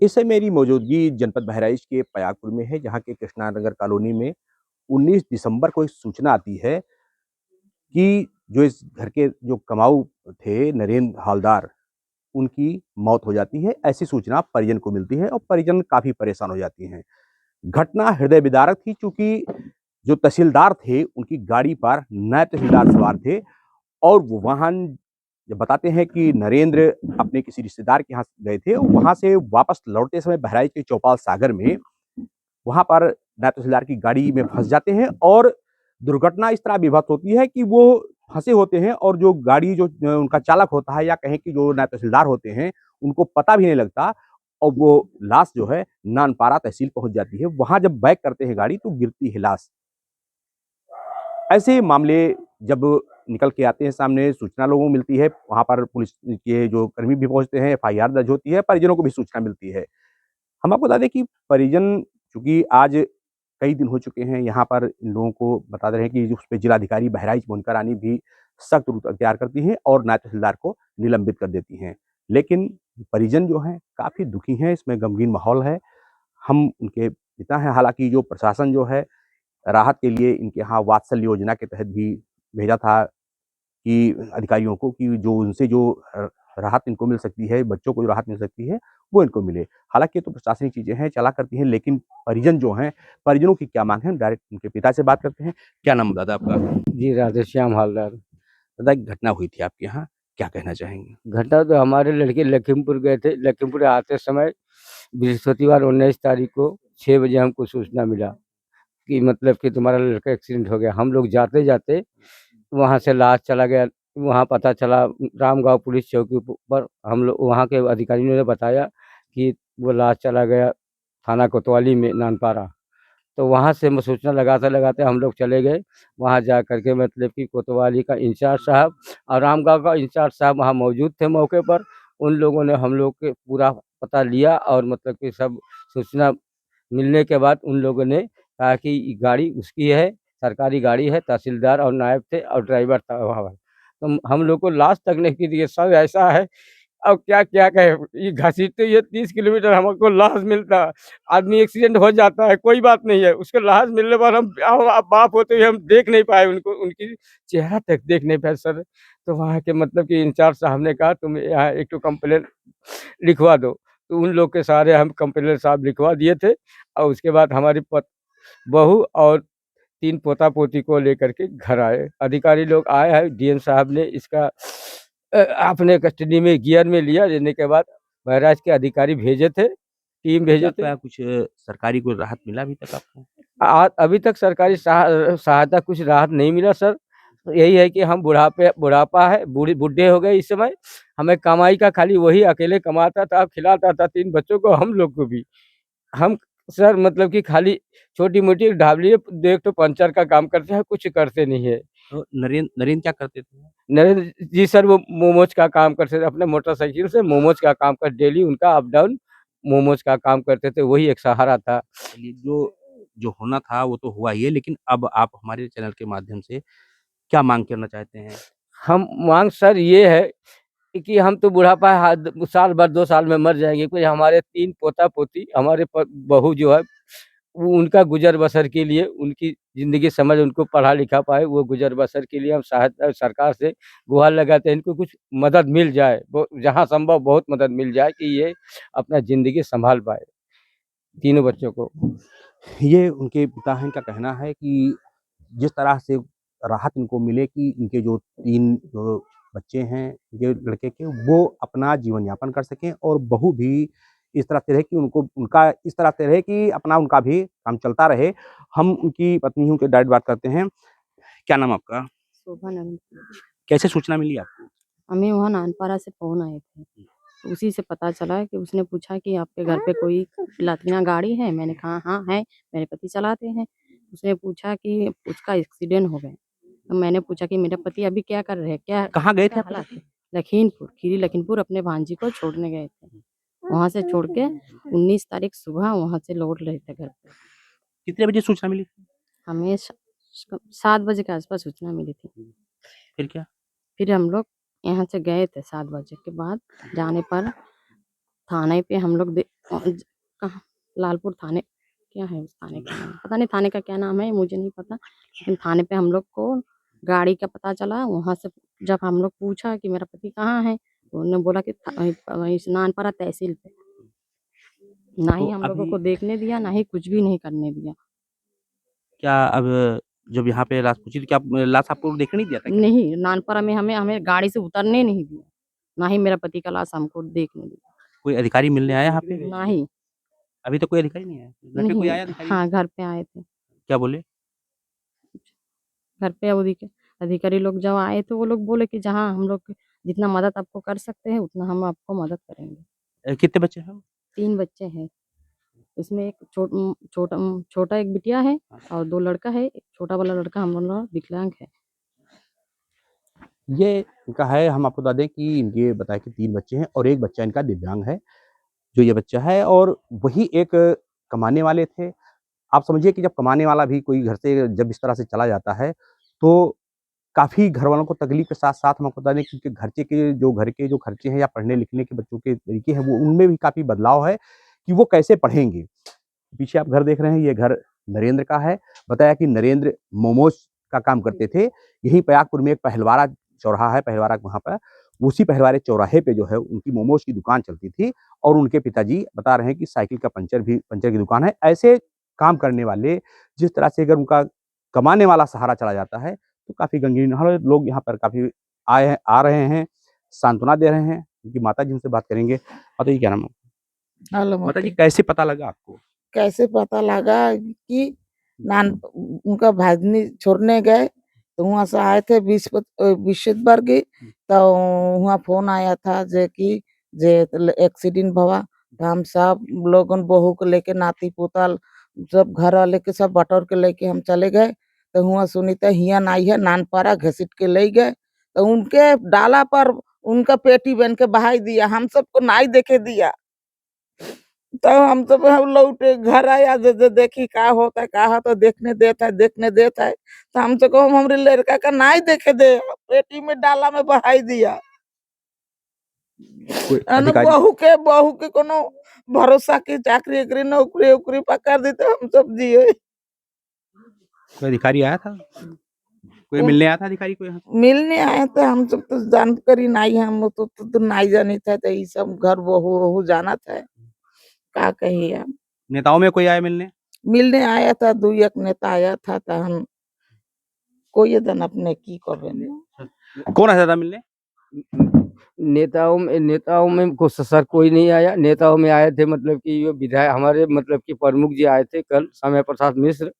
इस समय मेरी मौजूदगी जनपद बहराइच के पयागपुर में है, जहाँ के कृष्णा नगर कॉलोनी में 19 दिसंबर को एक सूचना आती है कि जो इस घर के जो कमाऊ थे नरेंद्र हवलदार, उनकी मौत हो जाती है। ऐसी सूचना परिजन को मिलती है और परिजन काफ़ी परेशान हो जाती हैं। घटना हृदय विदारक थी, चूँकि जो तहसीलदार थे, उनकी गाड़ी पर नायब तहसीलदार सवार थे और वो वाहन जब बताते हैं कि नरेंद्र अपने किसी रिश्तेदार के यहाँ गए थे और वहाँ से वापस लौटते समय बहराइच के चौपाल सागर में वहाँ पर नायब तहसीलदार की गाड़ी में फंस जाते हैं और दुर्घटना इस तरह विभत्स होती है कि वो फंसे होते हैं और जो गाड़ी जो उनका चालक होता है या कहें कि जो नायब तहसीलदार होते हैं, उनको पता भी नहीं लगता और वो लाश जो है नानपारा तहसील पहुँच जाती है। वहाँ जब बैक करते हैं गाड़ी तो गिरती है लाश। ऐसे मामले जब निकल के आते हैं सामने, सूचना लोगों को मिलती है, वहाँ पर पुलिस के जो कर्मी भी पहुँचते हैं, एफआईआर दर्ज होती है, परिजनों को भी सूचना मिलती है। हम आपको बता दें कि परिजन चूँकि आज कई दिन हो चुके हैं, यहाँ पर इन लोगों को बता दे रहे हैं कि उस पे जिलाधिकारी बहराइच मोनिका रानी भी सख्त रुख अख्तियार करती हैं और नायब तहसीलदार को निलंबित कर देती हैं। लेकिन परिजन जो हैं काफ़ी दुखी हैं, इसमें गमगीन माहौल है। हम उनके पिता हैं, हालाँकि जो प्रशासन जो है राहत के लिए इनके यहाँ वात्सल्य योजना के तहत भी भेजा था कि अधिकारियों को कि जो उनसे जो राहत इनको मिल सकती है, बच्चों को जो राहत मिल सकती है, वो इनको मिले। हालाँकि ये तो प्रशासनिक चीज़ें हैं, चला करती हैं, लेकिन परिजन जो हैं, परिजनों की क्या माँग है? डायरेक्ट उनके पिता से बात करते हैं। क्या नाम है दादा आपका? जी, राधेश्याम हवलदार। दादा एक घटना हुई थी आपके यहाँ, क्या कहना चाहेंगे? घटना तो हमारे लड़के लखीमपुर गए थे। लखीमपुर आते समय बृहस्पतिवार 19 तारीख को 6 बजे हमको सूचना मिला कि मतलब कि तुम्हारा लड़का एक्सीडेंट हो गया। हम लोग जाते-जाते वहाँ से लाश चला गया। वहाँ पता चला रामगाँव पुलिस चौकी पर हम लोग वहाँ के अधिकारियों ने बताया कि वो लाश चला गया थाना कोतवाली में नानपारा। तो वहाँ से हम सूचना लगाते-लगाते हम लोग चले गए। वहाँ जा कर के मतलब कि कोतवाली का इंचार्ज साहब और रामगाँव का इंचार्ज साहब वहाँ मौजूद थे मौके पर। उन लोगों ने हम लोग के पूरा पता लिया और मतलब कि सब सूचना मिलने के बाद उन लोगों ने कहा कि ये गाड़ी उसकी है, सरकारी गाड़ी है, तहसीलदार और नायब थे और ड्राइवर था वहाँ पर। तो हम लोग को लाश तक नहीं की थी, सब ऐसा है। अब क्या-क्या कहें, ये घसीटते ये 30 किलोमीटर हमको लाश मिलता। आदमी एक्सीडेंट हो जाता है, कोई बात नहीं है, उसके लाश मिलने पर हम बाप होते हुए हम देख नहीं पाए उनको, उनकी चेहरा तक देख नहीं पाए सर। तो वहाँ के मतलब कि इंचार्ज साहब ने कहा तुम यहाँ एक ठो कंप्लेंट लिखवा दो। तो उन लोग के सहारे हम कंप्लेंट साहब लिखवा दिए थे और उसके बाद हमारी बहू और 3 पोता-पोती को लेकर के घर आए। अधिकारी लोग आए हैं, डीएम साहब ने इसका अपने कस्टडी में गियर में लिया, लेने के बाद बहराइच के अधिकारी भेजे थे, टीम भेजे थे। क्या कुछ सरकारी कोई राहत मिला अभी तक आपको? अभी तक सरकारी सहायता कुछ राहत नहीं मिला सर। यही है कि हम बुढ़ापा है, बुढ़े हो गए इस समय। हमें कमाई का खाली वही अकेले कमाता था, खिलाता था 3 बच्चों को, हम लोग को भी। हम सर मतलब कि खाली छोटी-मोटी ढाबली देख तो पंचर का काम करते हैं, कुछ करते नहीं है। तो नरेंद्र नरेंद्र क्या करते थे? नरेंद्र जी सर वो मोमोज का काम करते थे, अपने मोटरसाइकिल से मोमोज का काम कर डेली उनका अप डाउन मोमोज का काम करते थे, वही एक सहारा था। चलिए जो जो होना था वो तो हुआ ही है, लेकिन अब आप हमारे चैनल के माध्यम से क्या माँग करना चाहते हैं? हम माँग सर ये है कि हम तो बुढ़ापा साल भर 2 साल में मर जाएँगे, कोई हमारे 3 पोता-पोती हमारे बहू जो है वो उनका गुज़र-बसर के लिए उनकी ज़िंदगी समझ उनको पढ़ा-लिखा पाए, वो गुज़र-बसर के लिए हम सहायता सरकार से गुहार लगाते हैं, इनको कुछ मदद मिल जाए, वो जहाँ संभव बहुत मदद मिल जाए कि ये अपना ज़िंदगी सँभाल पाए, तीनों बच्चों को। ये उनके पिता हैं, इनका कहना है कि जिस तरह से राहत इनको मिले कि इनके जो 3 जो बच्चे हैं, इनके लड़के के, वो अपना जीवन यापन कर सकें और बहू भी इस तरह से रहे कि उनको उनका इस तरह से रहे कि अपना उनका भी काम चलता रहे। हम उनकी पत्नी हूँ के डायरेक्ट बात करते हैं। क्या नाम आपका? शोभा नवीन। कैसे सूचना मिली आपको? हमें वहाँ नानपारा से फ़ोन आए थे। तो उसी से पता चला कि उसने पूछा कि आपके घर पे कोई लातीना गाड़ी है? मैंने कहा हाँ है, मेरे पति चलाते हैं। उसने पूछा कि उसका एक्सीडेंट हो गया। तो मैंने पूछा कि मेरे पति अभी क्या कर रहे हैं? क्या कहाँ गए थे क्या आपके हालात पति? है? लखीमपुर, खीरी लखीमपुर अपने भांजी को छोड़ने गए थे। वहाँ से छोड़ के 19 तारीख सुबह वहाँ से लौट रहे थे घर पे। कितने बजे सूचना मिली? हमें 7 बजे के आस-पास सूचना मिली थी। फिर क्या? फिर हम लोग यहाँ से गए थे 7 बजे के बाद। जाने पर थाने पे हम लोग कहाँ लालपुर थाने, क्या है उस थाने का नाम, पता नहीं थाने का क्या नाम है, मुझे नहीं पता। लेकिन थाने पे हम लोग को गाड़ी का पता चला। वहाँ से जब हम लोग पूछा कि मेरा पति कहाँ है, तो उन्होंने बोला कि इस नानपारा तहसील पे। ना तो ही हम लोगों अभी को देखने दिया, ना ही कुछ भी नहीं करने दिया। क्या अब जब यहाँ पे लाश पहुँची तो क्या लाश आपको देखने नहीं दिया था क्या? नहीं, नानपारा में हमें हमें गाड़ी से उतरने नहीं दिया, ना ही मेरा पति का लाश हमको देखने दिया। कोई अधिकारी मिलने आया यहाँ पे? नहीं, अभी तक कोई अधिकारी नहीं आया? घर पे कोई नहीं, आया अधिकारी? हाँ, घर पे आए थे। क्या बोले? घर पे अधिकारी लोग जब आए तो वो लोग बोले कि जहाँ हम लोग जितना मदद आपको कर सकते हैं उतना हम आपको मदद करेंगे। कितने बच्चे हैं? 3 बच्चे हैं, उसमें एक छोटा एक बिटिया है और 2 लड़का है। एक छोटा वाला लड़का हम लोग विकलांग है। ये इनका है, हम आपको बता दें कि इनके बताया कि 3 बच्चे हैं और 1 बच्चा इनका दिव्यांग है, जो ये बच्चा है और वही एक कमाने वाले थे। आप समझिए कि जब कमाने वाला भी कोई घर से जब इस तरह से चला जाता है, तो काफ़ी घरवालों को तकलीफ़ के साथ-साथ हम आपको बता दें कि घर के जो खर्चे हैं या पढ़ने-लिखने के बच्चों के तरीके हैं, वो उनमें भी काफ़ी बदलाव है कि वो कैसे पढ़ेंगे। पीछे आप घर देख रहे हैं, ये घर नरेंद्र का है। बताया कि नरेंद्र मोमोज़ का काम करते थे। यहीं पयागपुर में एक पहलवारा चौराहा है, पहलवारा वहाँ पर, उसी पहलवारे चौराहे पे जो है उनकी मोमोज़ की दुकान चलती थी और उनके पिताजी बता रहे हैं कि साइकिल का पंचर की दुकान है। ऐसे काम करने वाले जिस तरह से अगर उनका कमाने वाला सहारा चला जाता है, तो काफ़ी गमगीन हाल लोग यहाँ पर काफ़ी आ रहे हैं, सांत्वना दे रहे हैं। उनकी माताजी उनसे बात करेंगे। माताजी क्या नाम है? हेलो माताजी मोती, कैसे पता लगा आपको? कैसे पता लगा कि नान उनका भाजनी छोड़ने गए तो वहाँ से आए थे विश्वतबर्गी, तो वहाँ फोन आया था जे एक्सीडेंट भवा। तो हम सब लोगन बहू को लेके नाती पोता सब घर वाले के सब बटोर के लेके हम चले गए। तो हुआ सुनीता हिया आई है नानपारा घसीट के ले गए, तो उनके डाला पर उनका पेटी बन के बहाई दिया, हम सबको नाई देखे दिया। तो हम सब लौटे घर आया, देखी का होता देखने देता है। तो हमसे कहो हमरे लड़का का नाई देखे दे, पेटी में डाला में बहाई दिया। कोई अधिकारी बहू के कोनो भरोसा की चाकरी एकरी नौकरी उकरी पकड़ दी तो हम सब जिए। कोई अधिकारी आया था? कोई उन- मिलने आया था अधिकारी कोई यहाँ? मिलने आए थे, हम सब तो जानकारी नहीं है, हम तो नहीं जानी था, तो ये सब घर बहू वहू जाना था। का कहिए, नेताओं में कोई आया मिलने? मिलने आया था, 2 एक नेता आया था, तो हम कोई दिन अपने की करबे। कौन आया था मिलने? नेताओं में को सर कोई नहीं आया। नेताओं में आए थे मतलब कि ये विधायक हमारे मतलब कि प्रमुख जी आए थे कल, समय प्रसाद मिश्र,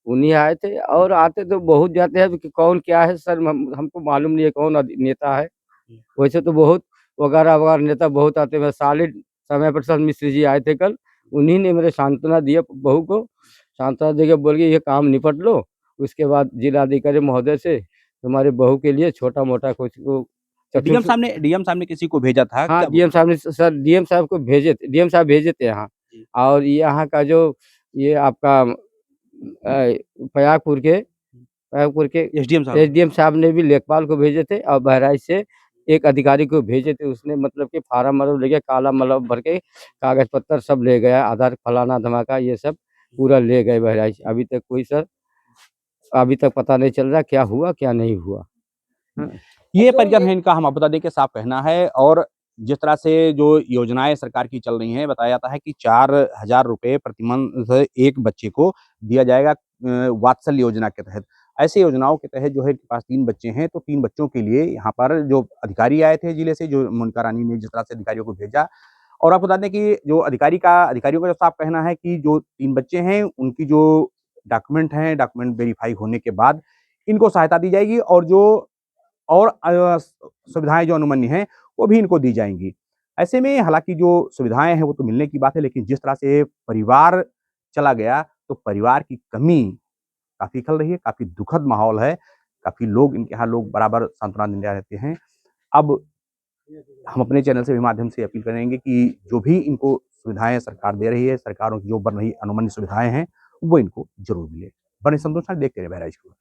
उन्हीं आए थे। और आते तो बहुत जाते हैं कि कौन क्या है सर, हमको मालूम नहीं है कौन नेता है। वैसे तो बहुत वगैरह वगैरह नेता बहुत आते हैं। सॉलिड समय प्रसाद मिश्र जी आए थे कल, उन्हीं ने मेरे सांत्वना दिया, बहू को सांत्वना देके बोल के ये काम निपट लो, उसके बाद जिलाधिकारी महोदय से तुम्हारे बहू के लिए छोटा मोटा कुछ डीएम साहब ने किसी को भेजा था हाँ, क्या? डीएम साहब ने सर डीएम साहब को भेजे थे, डीएम साहब भेजे थे यहाँ। जी। और यहाँ का जो ये आपका प्रयागपुर के एसडीएम साहब ने भी लेखपाल को भेजे थे और बहराइच से एक अधिकारी को भेजे थे। उसने मतलब कि फार्म वार्म लेके काला मलम भर के कागज पत्तर सब ले गया, आधार फलाना धमाका ये सब पूरा ले गए बहराइच। अभी तक पता नहीं चल रहा क्या हुआ क्या नहीं हुआ। ये परिजन है इनका, हम आपको बता दें कि साफ कहना है। और जिस तरह से जो योजनाएं सरकार की चल रही हैं, बताया जाता है कि 4,000 रुपए प्रतिमाह एक बच्चे को दिया जाएगा वात्सल्य योजना के तहत। ऐसे योजनाओं के तहत जो है इनके पास 3 बच्चे हैं, तो 3 बच्चों के लिए यहाँ पर जो अधिकारी आए थे जिले से, जो मोनिका रानी ने जिस तरह से अधिकारियों को भेजा। और आपको बता दें कि जो अधिकारियों का जो साफ कहना है कि जो 3 बच्चे हैं उनकी जो डॉक्यूमेंट वेरीफाई होने के बाद इनको सहायता दी जाएगी और जो और सुविधाएँ जो अनुमन्य हैं, वो भी इनको दी जाएँगी। ऐसे में हालाँकि जो सुविधाएँ हैं, वो तो मिलने की बात है, लेकिन जिस तरह से परिवार चला गया, तो परिवार की कमी काफ़ी खल रही है, काफ़ी दुखद माहौल है, काफ़ी लोग इनके यहाँ लोग बराबर सांत्वना देने रहते हैं। अब हम अपने चैनल से भी माध्यम से अपील करेंगे कि जो भी इनको सुविधाएँ सरकार दे रही है, सरकारों की जो बन रही अनुमन्य सुविधाएँ हैं, वो इनको ज़रूर मिले। बने संतोष देखते रहिए बहराइच खबर।